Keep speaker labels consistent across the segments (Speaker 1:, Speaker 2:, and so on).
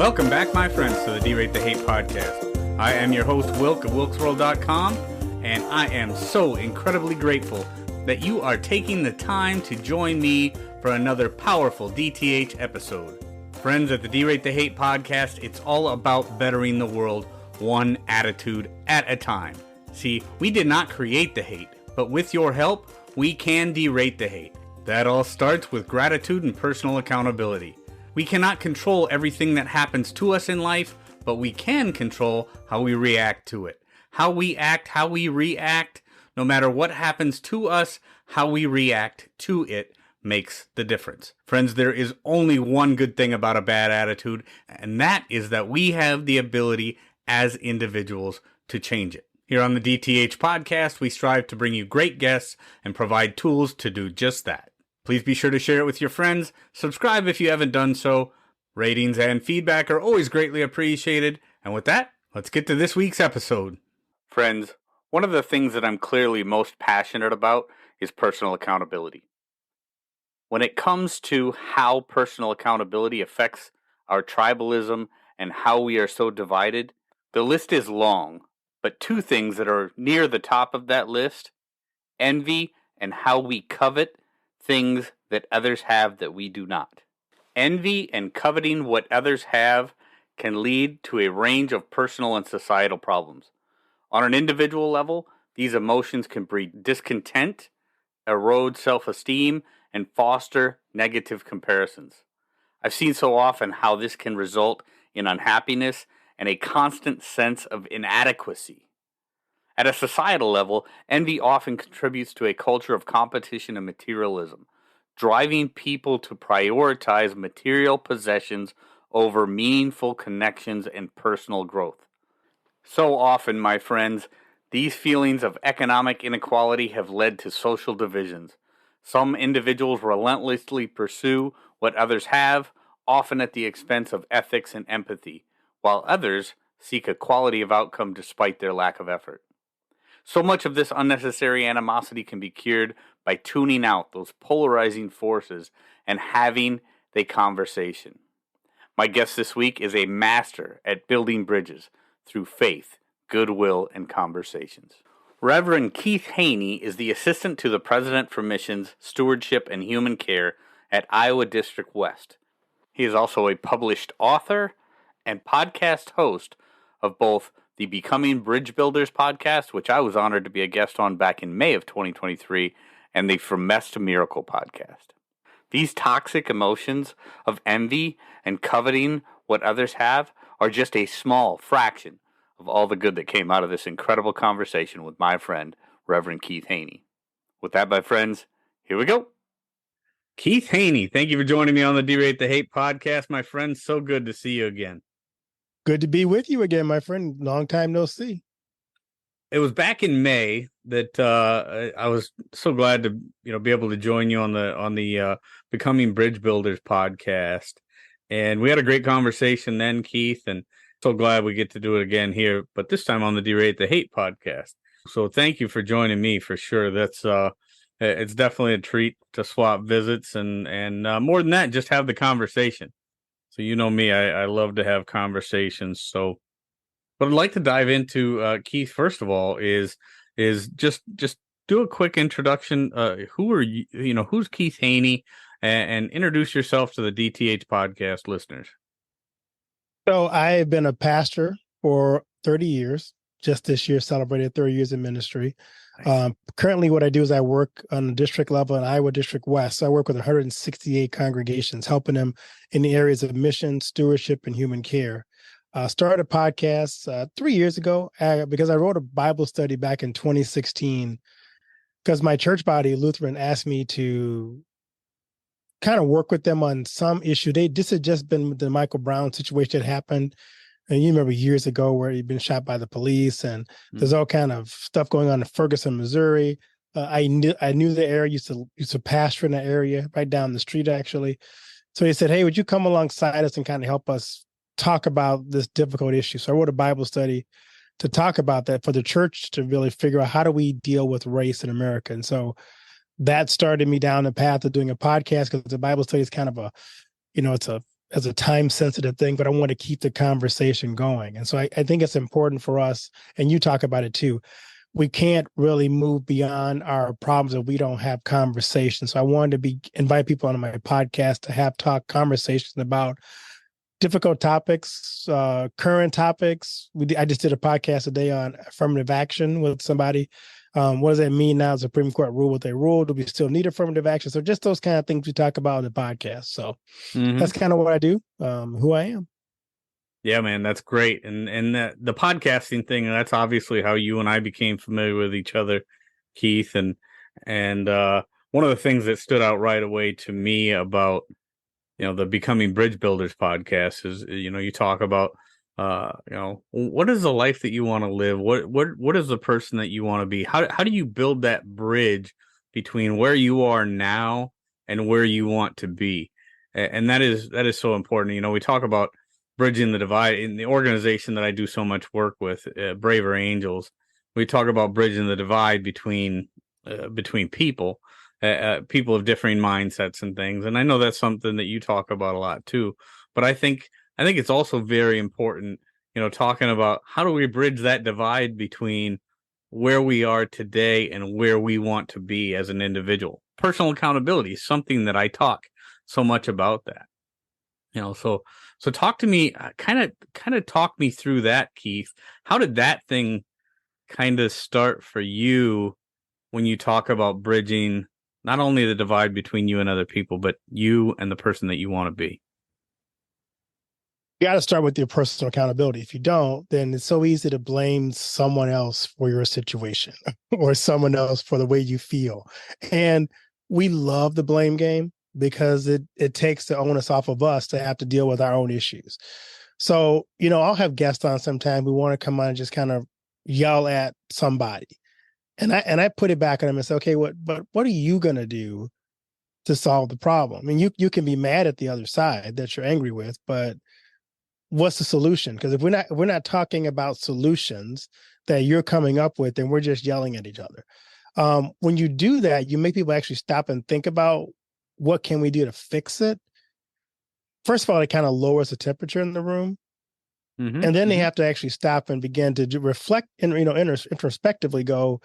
Speaker 1: Welcome back, my friends, to the D-Rate the Hate podcast. I am your host, Wilk of WilksWorld.com, and I am so incredibly grateful that you are taking the time to join me for another powerful DTH episode. Friends, at the D-Rate the Hate podcast, it's all about bettering the world one attitude at a time. See, we did not create the hate, but with your help, we can derate the hate. That all starts with gratitude and personal accountability. We cannot control everything that happens to us in life, but we can control how we react to it. How we act, how we react, no matter what happens to us, how we react to it makes the difference. Friends, there is only one good thing about a bad attitude, and that is that we have the ability as individuals to change it. Here on the DTH podcast, we strive to bring you great guests and provide tools to do just that. Please be sure to share it with your friends. Subscribe if you haven't done so. Ratings and feedback are always greatly appreciated. And with that, let's get to this week's episode. Friends, one of the things that I'm clearly most passionate about is personal accountability. When it comes to how personal accountability affects our tribalism and how we are so divided, the list is long, but two things that are near the top of that list: envy and how we covet things that others have that we do not. Envy and coveting what others have can lead to a range of personal and societal problems. On an individual level, these emotions can breed discontent, erode self-esteem, and foster negative comparisons. I've seen so often how this can result in unhappiness and a constant sense of inadequacy. At a societal level, envy often contributes to a culture of competition and materialism, driving people to prioritize material possessions over meaningful connections and personal growth. So often, my friends, these feelings of economic inequality have led to social divisions. Some individuals relentlessly pursue what others have, often at the expense of ethics and empathy, while others seek a quality of outcome despite their lack of effort. So much of this unnecessary animosity can be cured by tuning out those polarizing forces and having the conversation. My guest this week is a master at building bridges through faith, goodwill, and conversations. Reverend Keith Haney is the assistant to the president for missions, stewardship, and human care at Iowa District West. He is also a published author and podcast host of both the Becoming Bridge Builders podcast, which I was honored to be a guest on back in May of 2023, and the From Mess to Miracle podcast. These toxic emotions of envy and coveting what others have are just a small fraction of all the good that came out of this incredible conversation with my friend, Reverend Keith Haney. With that, my friends, here we go. Keith Haney, thank you for joining me on the D-Rate the Hate podcast, my friend. So good to see you again.
Speaker 2: Good to be with you again, my friend. Long time no see.
Speaker 1: It was back in May that I was so glad to be able to join you on the Becoming Bridge Builders podcast, and we had a great conversation then, Keith, and so glad we get to do it again here, but this time on the D-Rate the Hate podcast. So thank you for joining me for sure. That's it's definitely a treat to swap visits and more than that, just have the conversation. So you know me, I love to have conversations. So what I'd like to dive into, Keith, first of all, is just do a quick introduction. Who are you? Who's Keith Haney, and introduce yourself to the DTH podcast listeners.
Speaker 2: So I have been a pastor for 30 years. Just this year celebrated 30 years in ministry. Nice. Currently, what I do is I work on the district level in Iowa District West. So I work with 168 congregations, helping them in the areas of mission, stewardship, and human care. Started a podcast 3 years ago because I wrote a Bible study back in 2016 because my church body, Lutheran, asked me to kind of work with them on some issue. This had just been the Michael Brown situation that happened. And you remember years ago where he'd been shot by the police, and there's all kind of stuff going on in Ferguson, Missouri. I knew the area, used to pastor in the area right down the street, actually. So he said, hey, would you come alongside us and kind of help us talk about this difficult issue? So I wrote a Bible study to talk about that for the church to really figure out how do we deal with race in America. And so that started me down the path of doing a podcast, because the Bible study is kind of it's a as a time sensitive thing, but I want to keep the conversation going. And so I think it's important for us, and you talk about it too. We can't really move beyond our problems if we don't have conversations. So I wanted to invite people on my podcast to have conversations about difficult topics, current topics. I just did a podcast today on affirmative action with somebody. What does that mean now? Supreme Court rule what they ruled? Do we still need affirmative action? So just those kind of things we talk about in the podcast. So that's kind of what I do, who I am.
Speaker 1: Yeah, man, that's great. And the podcasting thing, that's obviously how you and I became familiar with each other, Keith. And one of the things that stood out right away to me about, the Becoming Bridge Builders podcast is, you talk about, what is the life that you want to live? What is the person that you want to be? How do you build that bridge between where you are now and where you want to be? And that is so important. We talk about bridging the divide in the organization that I do so much work with, Braver Angels. We talk about bridging the divide between people. People of differing mindsets and things. And I know that's something that you talk about a lot too. But I think it's also very important, talking about how do we bridge that divide between where we are today and where we want to be as an individual. Personal accountability is something that I talk so much about that. So talk to me, kind of talk me through that, Keith. How did that thing kind of start for you when you talk about bridging not only the divide between you and other people, but you and the person that you want to be?
Speaker 2: You got to start with your personal accountability. If you don't, then it's so easy to blame someone else for your situation or someone else for the way you feel. And we love the blame game because it takes the onus off of us to have to deal with our own issues. So, I'll have guests on sometime who want to come on and just kind of yell at somebody. And I put it back on them and say, okay, what are you going to do to solve the problem? I mean, you can be mad at the other side that you're angry with, but what's the solution? Because if we're not talking about solutions that you're coming up with, then we're just yelling at each other. When you do that, you make people actually stop and think about what can we do to fix it. First of all, it kind of lowers the temperature in the room. Mm-hmm. And then they have to actually stop and begin to reflect and, introspectively go,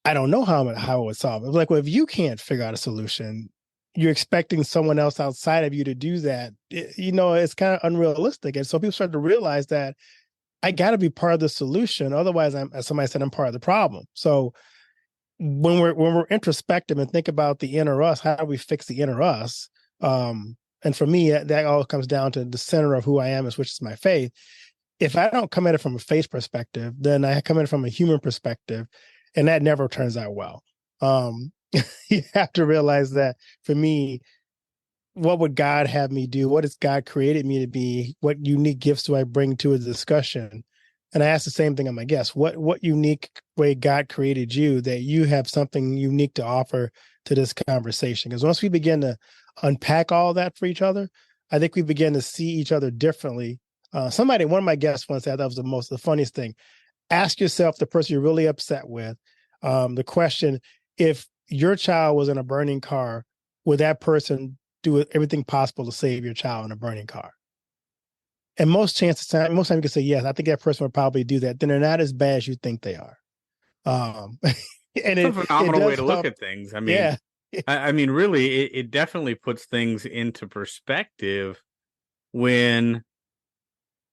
Speaker 2: I don't know how it would solve it. Like, well, if you can't figure out a solution, you're expecting someone else outside of you to do that. It's kind of unrealistic. And so people start to realize that I got to be part of the solution. Otherwise, as somebody said, I'm part of the problem. So when we're introspective and think about the inner us, how do we fix the inner us? And for me, that all comes down to the center of who I am, which is my faith. If I don't come at it from a faith perspective, then I come at it from a human perspective, and that never turns out well. You have to realize that for me, what would God have me do? What has God created me to be? What unique gifts do I bring to a discussion? And I ask the same thing on my guests. What unique way God created you that you have something unique to offer to this conversation? Because once we begin to unpack all that for each other, I think we begin to see each other differently. One of my guests once said, that was the funniest thing. Ask yourself, the person you're really upset with, the question, if your child was in a burning car, would that person do everything possible to save your child in a burning car? And most time you can say, yes, I think that person would probably do that. Then they're not as bad as you think they are. And
Speaker 1: it's a phenomenal way to look at things. I mean, yeah. I mean, really, it definitely puts things into perspective when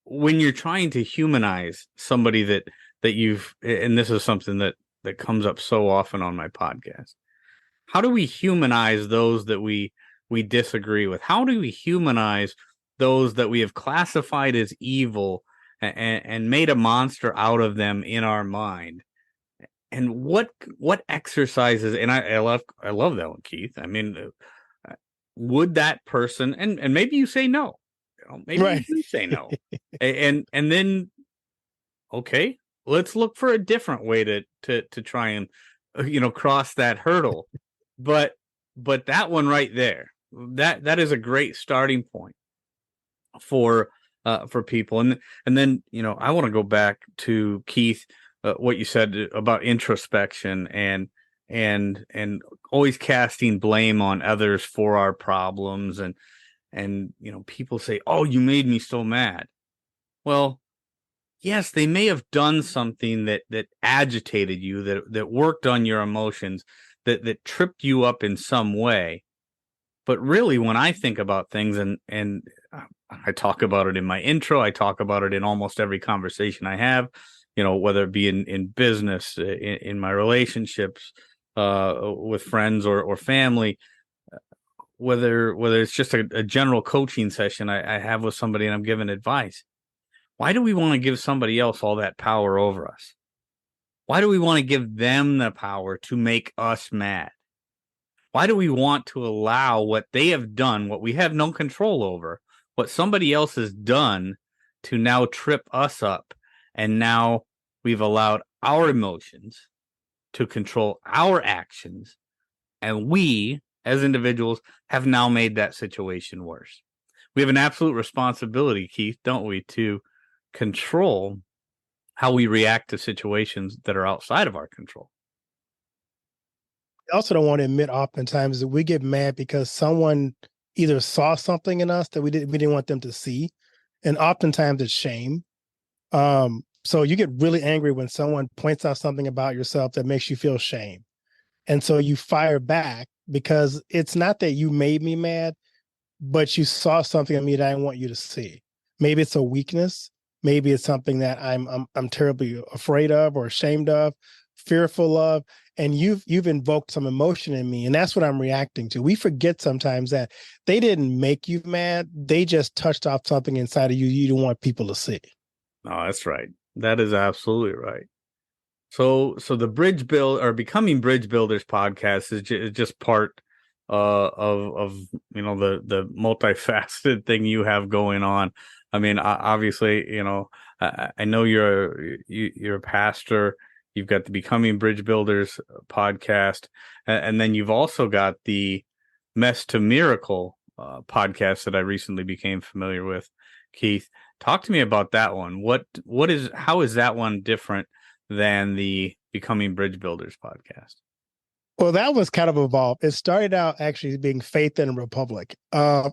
Speaker 1: you're trying to humanize somebody that you've, and this is something that comes up so often on my podcast. How do we humanize those that we disagree with? How do we humanize those that we have classified as evil and made a monster out of them in our mind? And what exercises, and I love that one, Keith. I mean, would that person, and maybe you say no, maybe right. You say no, and then, okay, let's look for a different way to try and, cross that hurdle. But that one right there, that is a great starting point for people. And then, I want to go back to Keith, what you said about introspection and always casting blame on others for our problems. And and people say, "Oh, you made me so mad." Well, yes, they may have done something that agitated you, that worked on your emotions, that tripped you up in some way. But really, when I think about things, and I talk about it in my intro, I talk about it in almost every conversation I have, whether it be in business, in my relationships, with friends or family, whether it's just a general coaching session I have with somebody and I'm giving advice. Why do we want to give somebody else all that power over us? Why do we want to give them the power to make us mad? Why do we want to allow what they have done, what we have no control over, what somebody else has done, to now trip us up? And now we've allowed our emotions to control our actions. And we, as individuals, have now made that situation worse. We have an absolute responsibility, Keith, don't we, to control how we react to situations that are outside of our control.
Speaker 2: I also don't want to admit oftentimes that we get mad because someone either saw something in us that we didn't want them to see. And oftentimes it's shame. So you get really angry when someone points out something about yourself that makes you feel shame. And so you fire back because it's not that you made me mad, but you saw something in me that I want you to see. Maybe it's a weakness. Maybe it's something that I'm terribly afraid of or ashamed of, fearful of, and you've invoked some emotion in me, and that's what I'm reacting to. We forget sometimes that they didn't make you mad; they just touched off something inside of you you don't want people to see.
Speaker 1: Oh, that's right. That is absolutely right. So the Bridge Build or Becoming Bridge Builders podcast is just part of the multifaceted thing you have going on. I mean, obviously, I know you're a pastor. You've got the Becoming Bridge Builders podcast, and then you've also got the Mess to Miracle podcast that I recently became familiar with. Keith, talk to me about that one. How is that one different than the Becoming Bridge Builders podcast?
Speaker 2: Well, that was kind of evolved. It started out actually being Faith in a Republic. I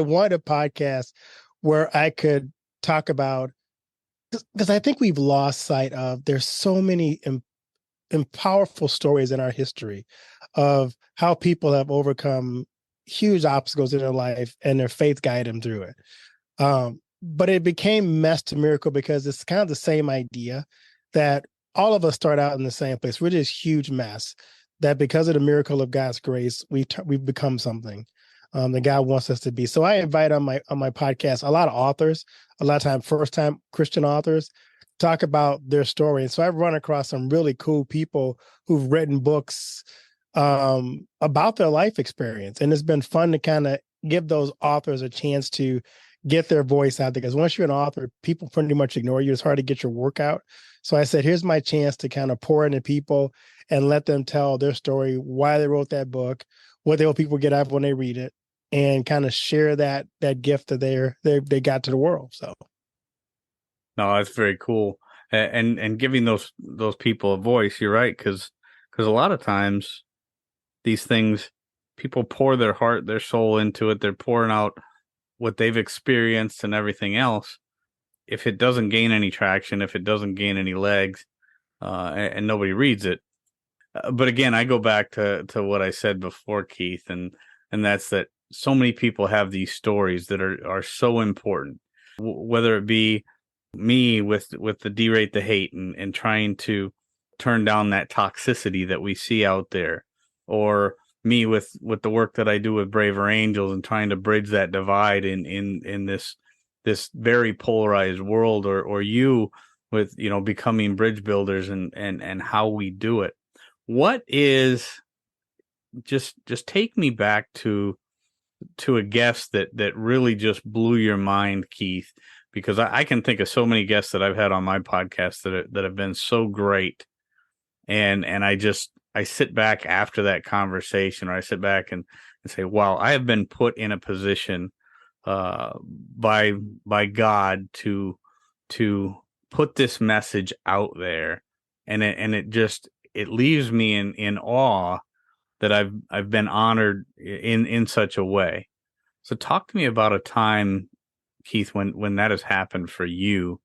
Speaker 2: wanted a podcast where I could talk about, because I think we've lost sight of, there's so many powerful stories in our history of how people have overcome huge obstacles in their life and their faith guided them through it. But it became Mess to Miracle because it's kind of the same idea that all of us start out in the same place. We're this huge mess that because of the miracle of God's grace, we've become something that God wants us to be. So I invite on my podcast a lot of authors, a lot of time first-time Christian authors, talk about their story. And so I've run across some really cool people who've written books about their life experience. And it's been fun to kind of give those authors a chance to get their voice out there. Because once you're an author, people pretty much ignore you. It's hard to get your work out. So I said, here's my chance to kind of pour into people and let them tell their story, why they wrote that book, what they hope people get out when they read it, and kind of share that gift that they got to the world. So.
Speaker 1: No, that's very cool. And giving those people a voice, you're right, because a lot of times these things, people pour their heart, their soul into it. They're pouring out what they've experienced and everything else. If it doesn't gain any traction, if it doesn't gain any legs, and nobody reads it. But again, I go back to what I said before, Keith, and that's that so many people have these stories that are so important, whether it be me with the derate the hate and trying to turn down that toxicity that we see out there, or me with the work that I do with Braver Angels and trying to bridge that divide in this very polarized world, or you with becoming bridge builders and how we do it. What is just take me back to a guest that really just blew your mind, Keith, because I can think of so many guests that I've had on my podcast that have been so great. And I sit back after that conversation, or I sit back and say, wow, I have been put in a position by God to put this message out there. And it leaves me in awe that I've been honored in such a way. So talk to me about a time, Keith, when that has happened for you,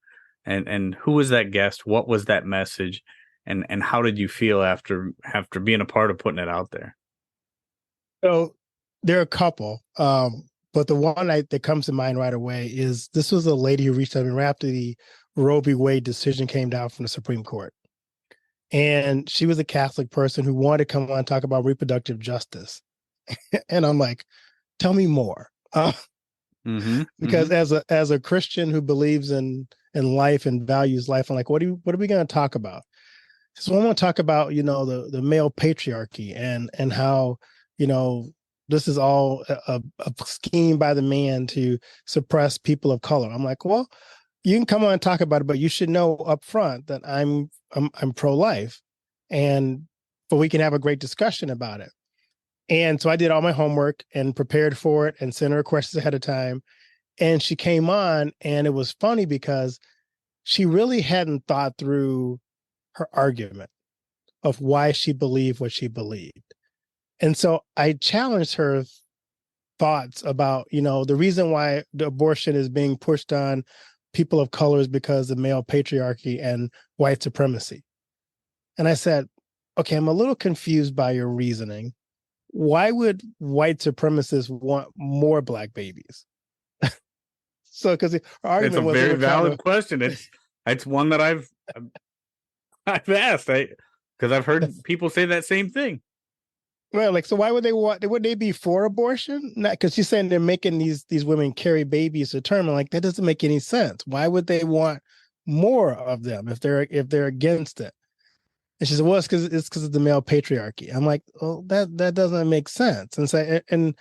Speaker 1: and who was that guest? What was that message? And how did you feel after being a part of putting it out there?
Speaker 2: So there are a couple, but the one that comes to mind right away is this was a lady who reached out to me right after the Roe v. Wade decision came down from the Supreme Court. And she was a Catholic person who wanted to come on and talk about reproductive justice. And I'm like, tell me more. Because as a Christian who believes in life and values life, I'm like, what are we going to talk about? So I want to talk about, the male patriarchy and how, this is all a scheme by the man to suppress people of color. I'm like, well, you can come on and talk about it, but you should know up front that I'm pro-life, but we can have a great discussion about it. And so I did all my homework and prepared for it and sent her questions ahead of time. And she came on, and it was funny because she really hadn't thought through her argument of why she believed what she believed. And so I challenged her thoughts about, the reason why the abortion is being pushed on people of color is because of male patriarchy and white supremacy. And I said, okay, I'm a little confused by your reasoning. Why would white supremacists want more Black babies? So, because her argument was,
Speaker 1: it's a very valid question. It's one that I've asked, because I've heard people say that same thing.
Speaker 2: Well, so why would would they be for abortion? Not because she's saying they're making these women carry babies to term. Like, that doesn't make any sense. Why would they want more of them if they're against it? And she said, well, it's because of the male patriarchy. I'm like, well, that doesn't make sense. And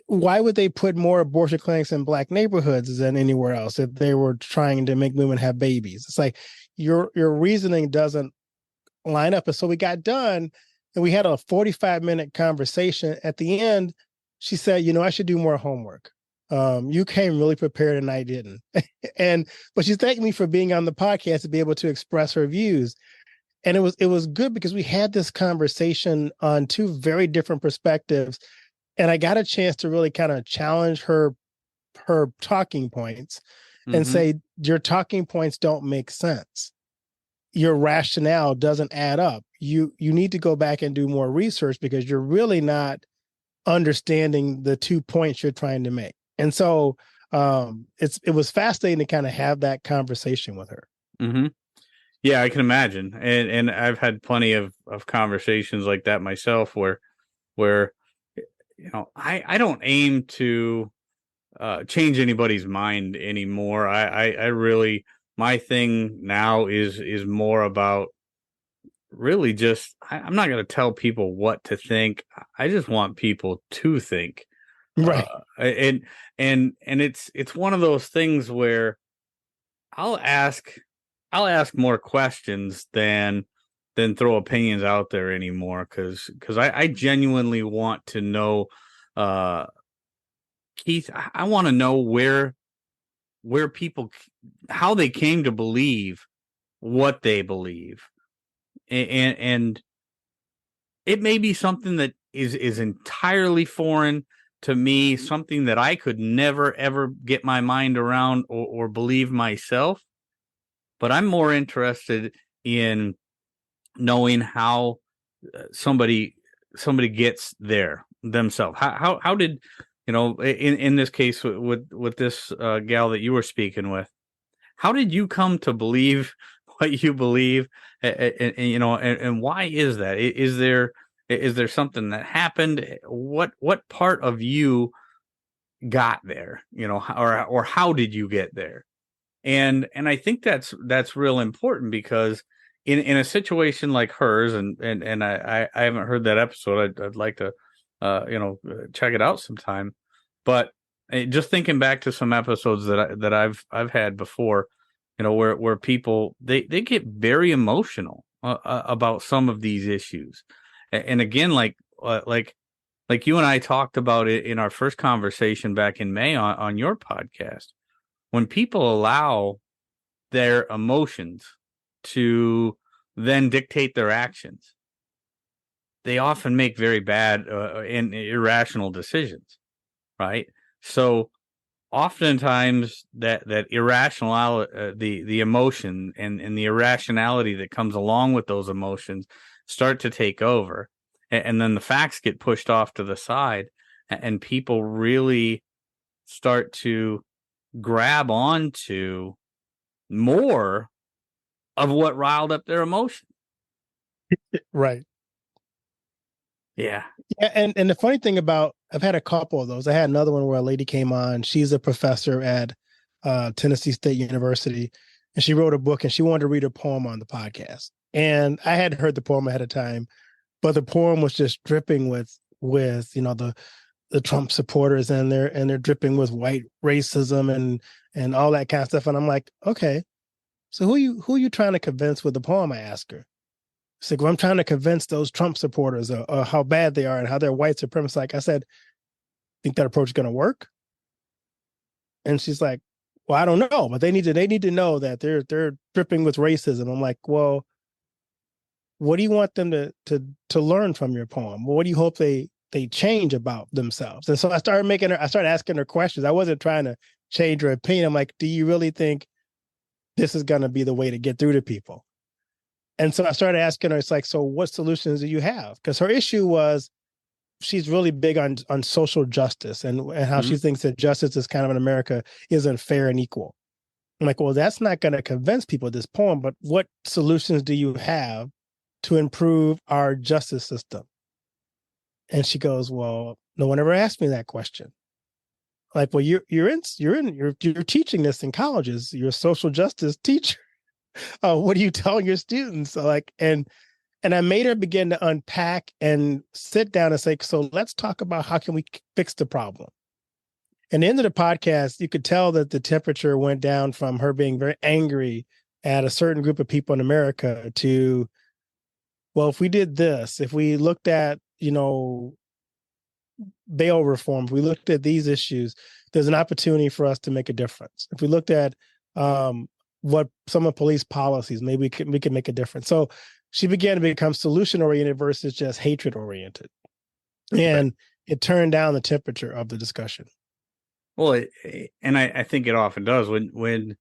Speaker 2: why would they put more abortion clinics in Black neighborhoods than anywhere else if they were trying to make women have babies? It's like your reasoning doesn't line up. And so we got done and we had a 45-minute conversation. At the end, she said, I should do more homework. You came really prepared and I didn't. But she thanked me for being on the podcast to be able to express her views. And it was good because we had this conversation on two very different perspectives. And I got a chance to really kind of challenge her talking points and say, your talking points don't make sense. Your rationale doesn't add up. You need to go back and do more research because you're really not understanding the 2 points you're trying to make. And so it was fascinating to kind of have that conversation with her.
Speaker 1: Mm-hmm. Yeah, I can imagine. And I've had plenty of conversations like that myself where I don't aim to change anybody's mind anymore. I really, my thing now is more about really just, I'm not going to tell people what to think. I just want people to think.
Speaker 2: Right.
Speaker 1: And it's one of those things where I'll ask more questions than throw opinions out there anymore. Cause I genuinely want to know, Keith, I want to know where people, how they came to believe what they believe. And it may be something that is entirely foreign to me, something that I could never, ever get my mind around or believe myself. But I'm more interested in knowing how somebody gets there themselves. How did, in this case with this gal that you were speaking with, how did you come to believe what you believe, and why is that? Is there something that happened? What part of you got there? Or how did you get there? And I think that's real important because in a situation like hers, and I haven't heard that episode. I'd like to check it out sometime. But just thinking back to some episodes that I've had before, where people they get very emotional about some of these issues, and again, like you and I talked about it in our first conversation back in May on your podcast. When people allow their emotions to then dictate their actions, they often make very bad and irrational decisions. right? So oftentimes that irrational the emotion and the irrationality that comes along with those emotions start to take over, and then the facts get pushed off to the side, and people really start to grab onto more of what riled up their emotion.
Speaker 2: Right.
Speaker 1: Yeah.
Speaker 2: Yeah, and the funny thing about, I've had a couple of those. I had another one where a lady came on. She's a professor at Tennessee State University, and she wrote a book, and she wanted to read a poem on the podcast. And I hadn't heard the poem ahead of time, but the poem was just dripping with the Trump supporters, and they're dripping with white racism and all that kind of stuff. And I'm like, okay, so who you trying to convince with the poem? I ask her. It's like, well, I'm trying to convince those Trump supporters of how bad they are and how they're white supremacists. Like I said, think that approach is going to work? And she's like, well, I don't know, but they need to know that they're dripping with racism. I'm like, well, what do you want them to learn from your poem? What do you hope they change about themselves? And so I started asking her questions. I wasn't trying to change her opinion. I'm like, do you really think this is going to be the way to get through to people? And so I started asking her, it's like, so what solutions do you have? Because her issue was, she's really big on social justice and how she thinks that justice is kind of in America isn't fair and equal. I'm like, well, that's not going to convince people with this poem, but what solutions do you have to improve our justice system? And she goes, well, no one ever asked me that question. Like, well, you're teaching this in colleges. You're a social justice teacher. What are you telling your students? So like, and I made her begin to unpack and sit down and say, so let's talk about how can we fix the problem. And the end of the podcast, you could tell that the temperature went down from her being very angry at a certain group of people in America to, well, if we did this, if we looked at, bail reform, if we looked at these issues, there's an opportunity for us to make a difference. If we looked at what some of police policies, maybe we can make a difference. So she began to become solution-oriented versus just hatred-oriented. And it turned down the temperature of the discussion.
Speaker 1: Well, and I think it often does when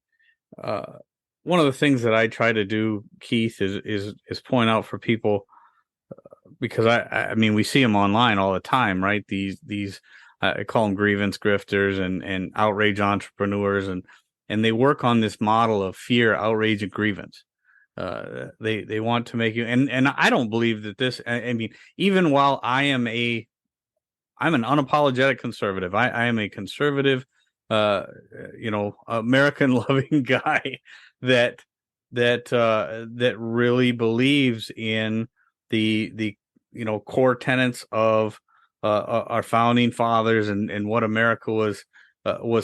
Speaker 1: one of the things that I try to do, Keith, is point out for people, because I mean, we see them online all the time, right? These I call them grievance grifters and outrage entrepreneurs, and they work on this model of fear, outrage, and grievance. They want to make you, and I don't believe that this. I mean, even while I'm an unapologetic conservative. I am a conservative, American loving guy that really believes in the core tenets of our founding fathers and what America was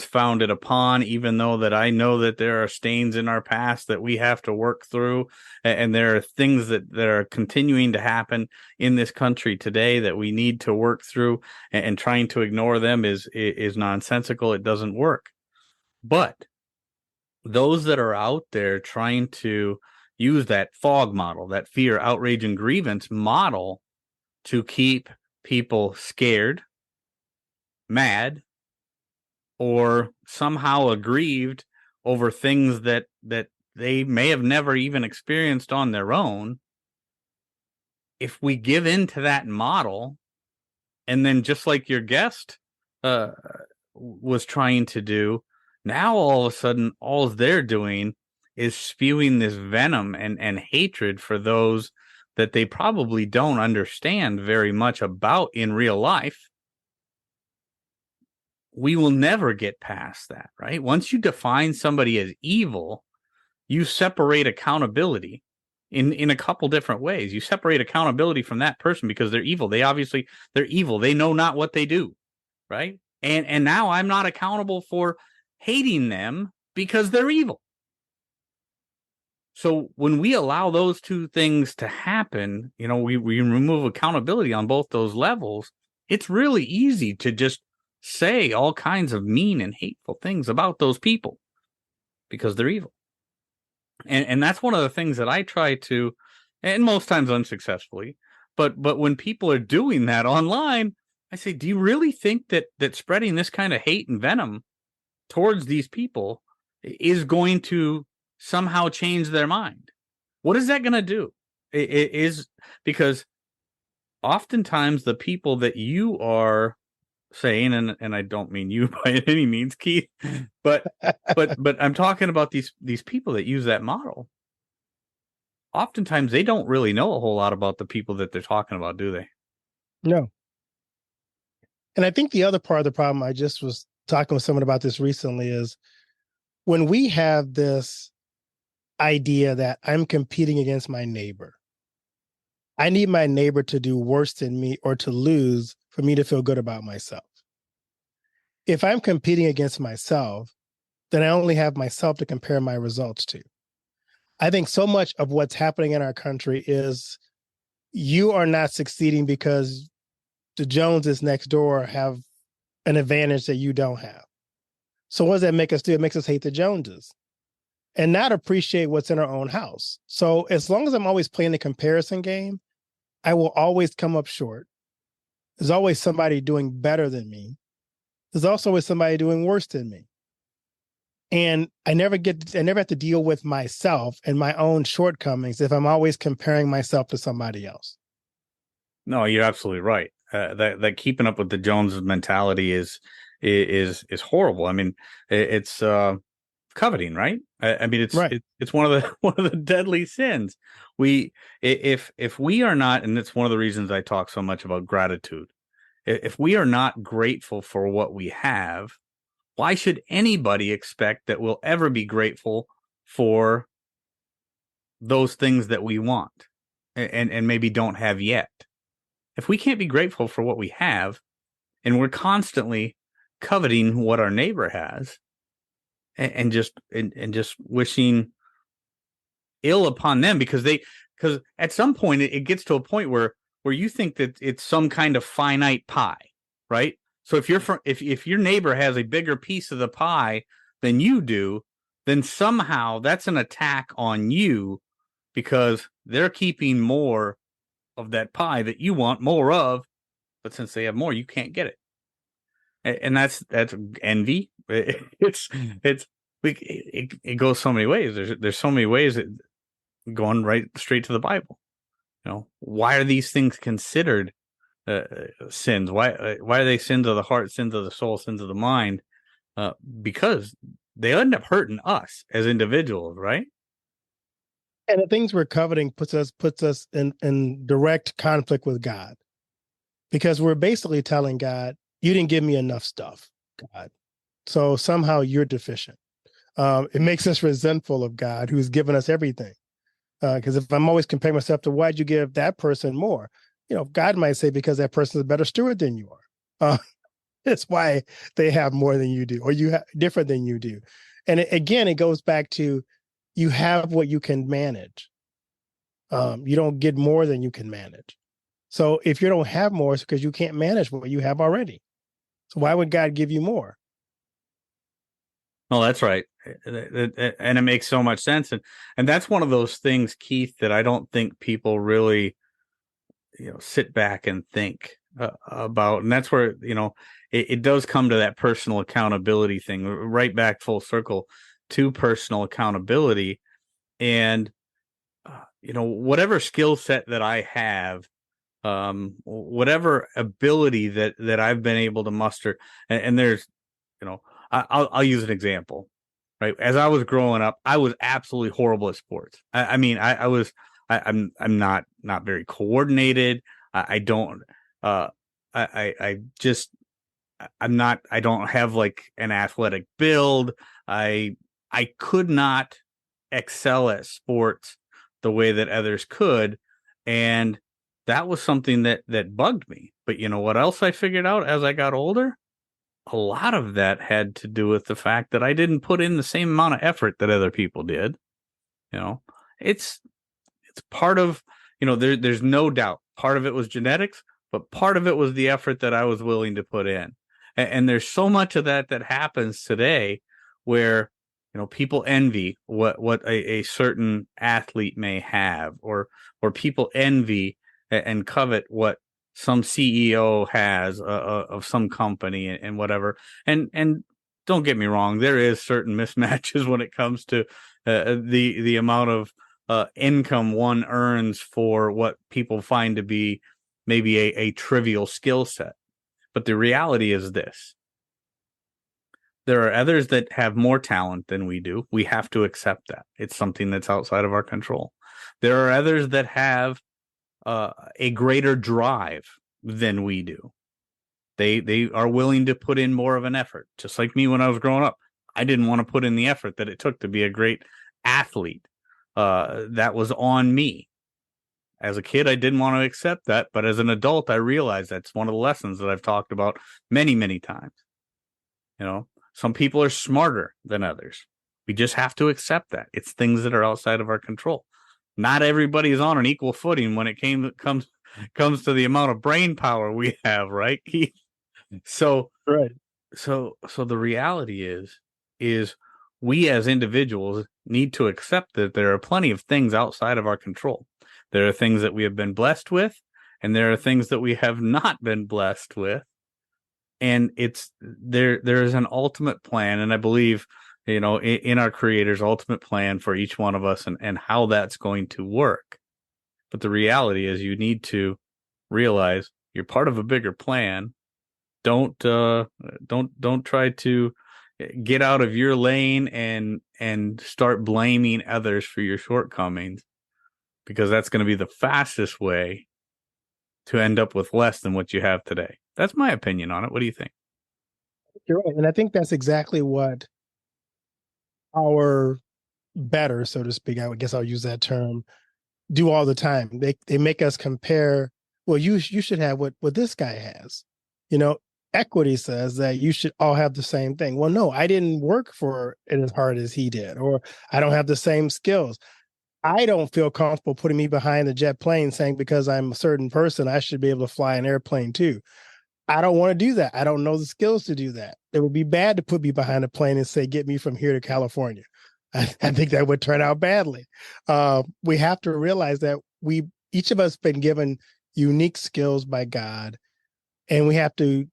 Speaker 1: founded upon, even though that I know that there are stains in our past that we have to work through. And there are things that are continuing to happen in this country today that we need to work through, and trying to ignore them is nonsensical. It doesn't work. But those that are out there trying to use that fog model, that fear, outrage, and grievance model to keep people scared, mad, or somehow aggrieved over things that they may have never even experienced on their own. If we give in to that model, and then just like your guest was trying to do, now all of a sudden, all they're doing is spewing this venom and hatred for those that they probably don't understand very much about in real life. We will never get past that, right? Once you define somebody as evil, you separate accountability in a couple different ways. You separate accountability from that person because they're evil. They're evil. They know not what they do, right? And now I'm not accountable for hating them because they're evil. So when we allow those two things to happen, we remove accountability on both those levels. It's really easy to just say all kinds of mean and hateful things about those people because they're evil. And that's one of the things that I try to, and most times unsuccessfully, but when people are doing that online, I say, do you really think that spreading this kind of hate and venom towards these people is going to somehow change their mind? What is that going to do? It is because oftentimes the people that you are saying, and I don't mean you by any means, Keith, but I'm talking about these people that use that model. Oftentimes they don't really know a whole lot about the people that they're talking about, do they?
Speaker 2: No. And I think the other part of the problem, I just was talking with someone about this recently, is when we have this idea that I'm competing against my neighbor, I need my neighbor to do worse than me or to lose for me to feel good about myself. If I'm competing against myself, then I only have myself to compare my results to. I think so much of what's happening in our country is you are not succeeding because the Joneses next door have an advantage that you don't have. So what does that make us do? It makes us hate the Joneses and not appreciate what's in our own house. So as long as I'm always playing the comparison game, I will always come up short. There's always somebody doing better than me. There's also always somebody doing worse than me. And I never have to deal with myself and my own shortcomings if I'm always comparing myself to somebody else.
Speaker 1: No, you're absolutely right. That keeping up with the Joneses mentality is horrible. I mean, it's coveting, right? I mean,
Speaker 2: right.
Speaker 1: It's one of the deadly sins. If we are not, and it's one of the reasons I talk so much about gratitude. If we are not grateful for what we have, why should anybody expect that we'll ever be grateful for those things that we want and maybe don't have yet? If we can't be grateful for what we have, and we're constantly coveting what our neighbor has, and just wishing ill upon them because at some point it gets to a point where you think that it's some kind of finite pie, right? So if your neighbor has a bigger piece of the pie than you do, then somehow that's an attack on you because they're keeping more of that pie that you want more of, but since they have more, you can't get it. And that's envy. It goes so many ways. There's so many ways that going right straight to the Bible. You know, why are these things considered sins? Why are they sins of the heart, sins of the soul, sins of the mind? Because they end up hurting us as individuals, right?
Speaker 2: And the things we're coveting puts us in direct conflict with God, because we're basically telling God, you didn't give me enough stuff, God. So somehow you're deficient. It makes us resentful of God, who's given us everything. Because if I'm always comparing myself to why'd you give that person more, God might say because that person's a better steward than you are. That's why they have more than you do, or you have different than you do. And again, it goes back to you have what you can manage. You don't get more than you can manage. So if you don't have more, it's because you can't manage what you have already. So why would God give you more?
Speaker 1: Well, that's right. And it makes so much sense. And that's one of those things, Keith, that I don't think people really, sit back and think about. And that's where, it does come to that personal accountability thing, right back full circle to personal accountability. And, whatever skill set that I have, whatever ability that I've been able to muster, and there's, I'll use an example, right? As I was growing up, I was absolutely horrible at sports. I mean, I'm not very coordinated. I don't, I just, I don't have like an athletic build. I could not excel at sports the way that others could. And that was something that bugged me. But you know what else I figured out as I got older? A lot of that had to do with the fact that I didn't put in the same amount of effort that other people did. It's part of, there's no doubt part of it was genetics, but part of it was the effort that I was willing to put in. And there's so much of that happens today where, people envy what a certain athlete may have, or people envy and covet what some CEO has of some company and whatever. And don't get me wrong, there is certain mismatches when it comes to the amount of income one earns for what people find to be maybe a trivial skill set. But the reality is this. There are others that have more talent than we do. We have to accept that. It's something that's outside of our control. There are others that have a greater drive than we do. They are willing to put in more of an effort. Just like me when I was growing up. I didn't want to put in the effort that it took to be a great athlete. That was on me. As a kid, I didn't want to accept that. But as an adult, I realized that's one of the lessons that I've talked about many, many times. You know, some people are smarter than others. We just have to accept that. It's things that are outside of our control. Not everybody is on an equal footing when it comes to the amount of brain power we have, right? So
Speaker 2: Right.
Speaker 1: So the reality is we as individuals need to accept that there are plenty of things outside of our control. There are things that we have been blessed with, and there are things that we have not been blessed with. And there is an ultimate plan, and I believe, in our Creator's ultimate plan for each one of us and how that's going to work. But the reality is you need to realize you're part of a bigger plan. Don't try to get out of your lane and start blaming others for your shortcomings, because that's going to be the fastest way to end up with less than what you have today. That's my opinion on it. What do you think?
Speaker 2: You're right. And I think that's exactly what our better, so to speak, I guess I'll use that term, do all the time. They make us compare, well, you should have what this guy has. Equity says that you should all have the same thing. Well, no, I didn't work for it as hard as he did, or I don't have the same skills. I don't feel comfortable putting me behind the jet plane saying because I'm a certain person, I should be able to fly an airplane too. I don't want to do that. I don't know the skills to do that. It would be bad to put me behind a plane and say, get me from here to California. I think that would turn out badly. We have to realize that each of us been given unique skills by God, and we have to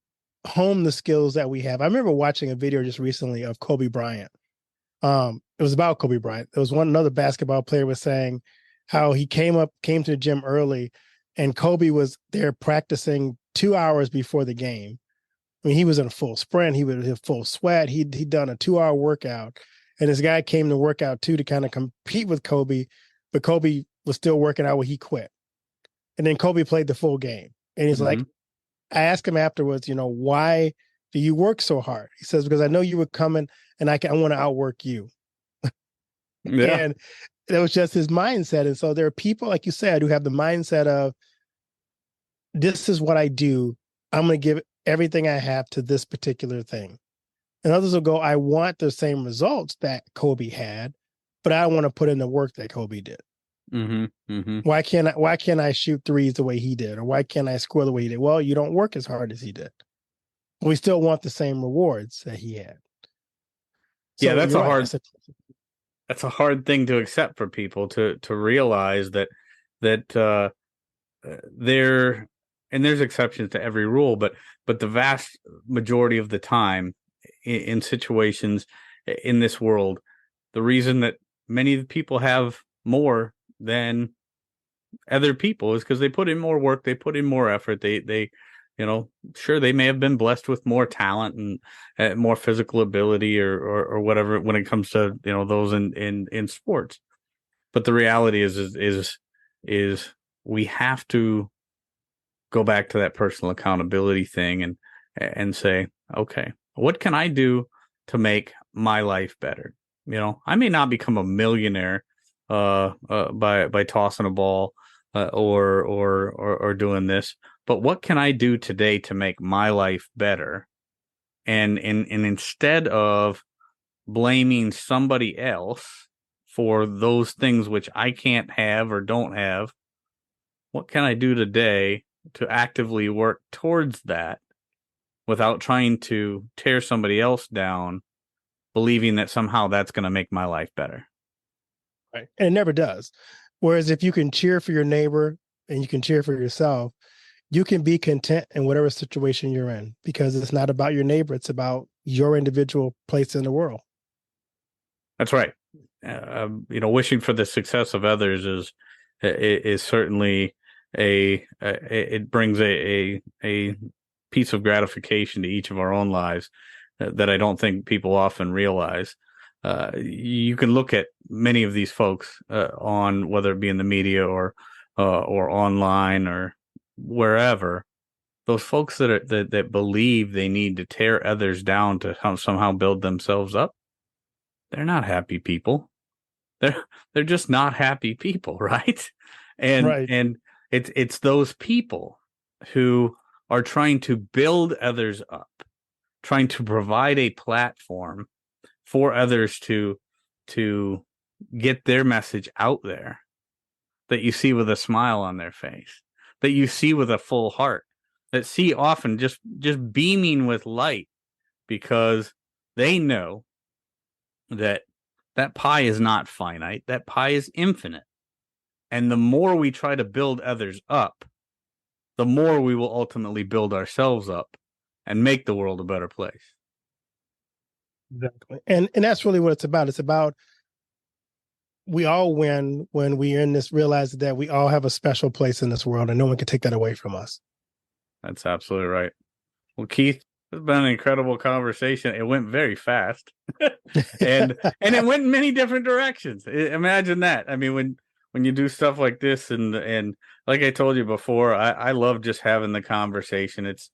Speaker 2: hone the skills that we have. I remember watching a video just recently of Kobe Bryant. It was about Kobe Bryant. There was another basketball player was saying how he came to the gym early, and Kobe was there practicing 2 hours before the game. I mean, he was in a full sprint. He was in full sweat. He'd done a 2-hour workout, and this guy came to work out too to kind of compete with Kobe, but Kobe was still working out when he quit. And then Kobe played the full game, and he's like, I asked him afterwards, why do you work so hard? He says, because I know you were coming and I want to outwork you. Yeah. And that was just his mindset. And so there are people, like you said, who have the mindset of, this is what I do. I'm going to give everything I have to this particular thing. And others will go, I want the same results that Kobe had, but I want to put in the work that Kobe did. Why can't I shoot threes the way he did? Or why can't I score the way he did? Well, you don't work as hard as he did. We still want the same rewards that he had.
Speaker 1: So yeah, that's a hard thing to accept for people to realize that there's exceptions to every rule, but the vast majority of the time in situations in this world, the reason that many people have more than other people is because they put in more work, they put in more effort, they sure, they may have been blessed with more talent and more physical ability or whatever when it comes to those in sports, but the reality is we have to go back to that personal accountability thing and say, okay, what can I do to make my life better? I may not become a millionaire by tossing a ball or doing this, but what can I do today to make my life better? And instead of blaming somebody else for those things which I can't have or don't have, what can I do today to actively work towards that without trying to tear somebody else down, believing that somehow that's going to make my life better?
Speaker 2: Right. And it never does. Whereas if you can cheer for your neighbor and you can cheer for yourself, you can be content in whatever situation you're in, because it's not about your neighbor. It's about your individual place in the world.
Speaker 1: That's right. Wishing for the success of others is certainly it brings a piece of gratification to each of our own lives that I don't think people often realize. You can look at many of these folks on, whether it be in the media or online or wherever, those folks that believe they need to tear others down to somehow build themselves up. They're not happy people. They're just not happy people, right? And it's those people who are trying to build others up, trying to provide a platform for others to get their message out there, that you see with a smile on their face, that you see with a full heart, that see often just beaming with light, because they know that pie is not finite, that pie is infinite. And the more we try to build others up, the more we will ultimately build ourselves up and make the world a better place.
Speaker 2: Exactly. And that's really what it's about. It's about, we all win when we in this, realize that we all have a special place in this world and no one can take that away from us.
Speaker 1: That's absolutely right. Well, Keith, it's been an incredible conversation. It went very fast. and it went in many different directions. Imagine that. I mean, when you do stuff like this, and like I told you before, I love just having the conversation. It's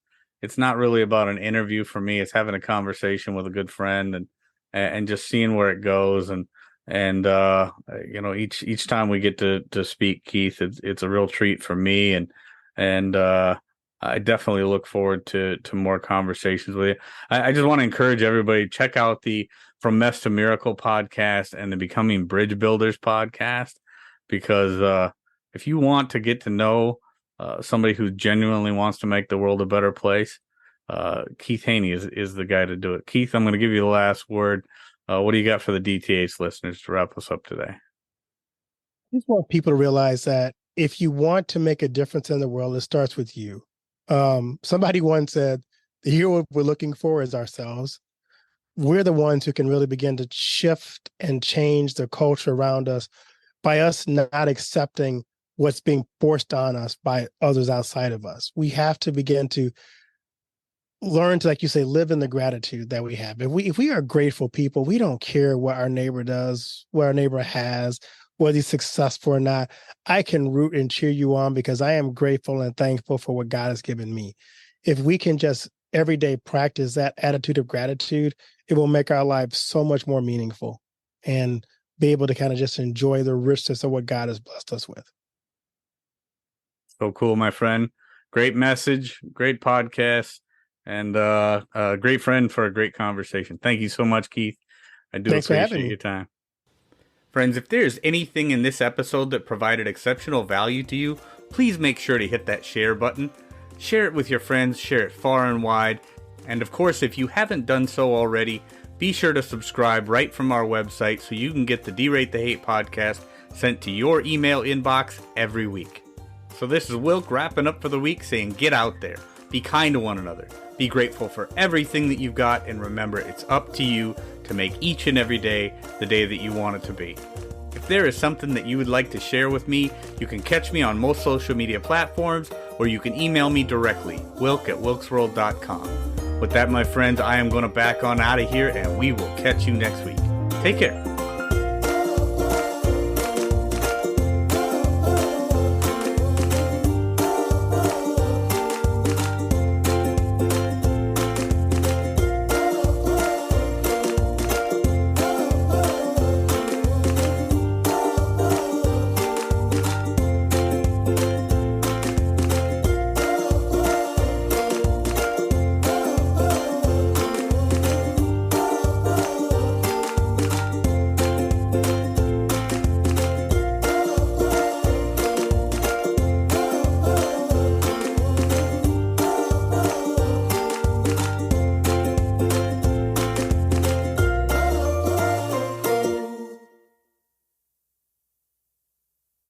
Speaker 1: not really about an interview for me. It's having a conversation with a good friend and just seeing where it goes. And each time we get to speak, Keith, it's a real treat for me. And I definitely look forward to more conversations with you. I just want to encourage everybody, check out the From Mess to Miracle podcast and the Becoming Bridge Builders podcast, because if you want to get to know somebody who genuinely wants to make the world a better place, Keith Haney is the guy to do it. Keith, I'm going to give you the last word. What do you got for the DTH listeners to wrap us up today?
Speaker 2: I just want people to realize that if you want to make a difference in the world, it starts with you. Somebody once said, the hero we're looking for is ourselves. We're the ones who can really begin to shift and change the culture around us by us not accepting what's being forced on us by others outside of us. We have to begin to learn to, like you say, live in the gratitude that we have. If we are grateful people, we don't care what our neighbor does, what our neighbor has, whether he's successful or not. I can root and cheer you on because I am grateful and thankful for what God has given me. If we can just every day practice that attitude of gratitude, it will make our lives so much more meaningful and be able to kind of just enjoy the richness of what God has blessed us with.
Speaker 1: So cool, my friend. Great message, great podcast, and a great friend for a great conversation. Thank you so much, Keith. I do appreciate your time. Friends, if there's anything in this episode that provided exceptional value to you, please make sure to hit that share button. Share it with your friends, share it far and wide. And of course, if you haven't done so already, be sure to subscribe right from our website so you can get the D-Rate the Hate podcast sent to your email inbox every week. So this is Wilk wrapping up for the week, saying get out there, be kind to one another, be grateful for everything that you've got, and remember, it's up to you to make each and every day the day that you want it to be. If there is something that you would like to share with me, you can catch me on most social media platforms, or you can email me directly, wilk@wilksworld.com. With that, my friends, I am going to back on out of here, and we will catch you next week. Take care.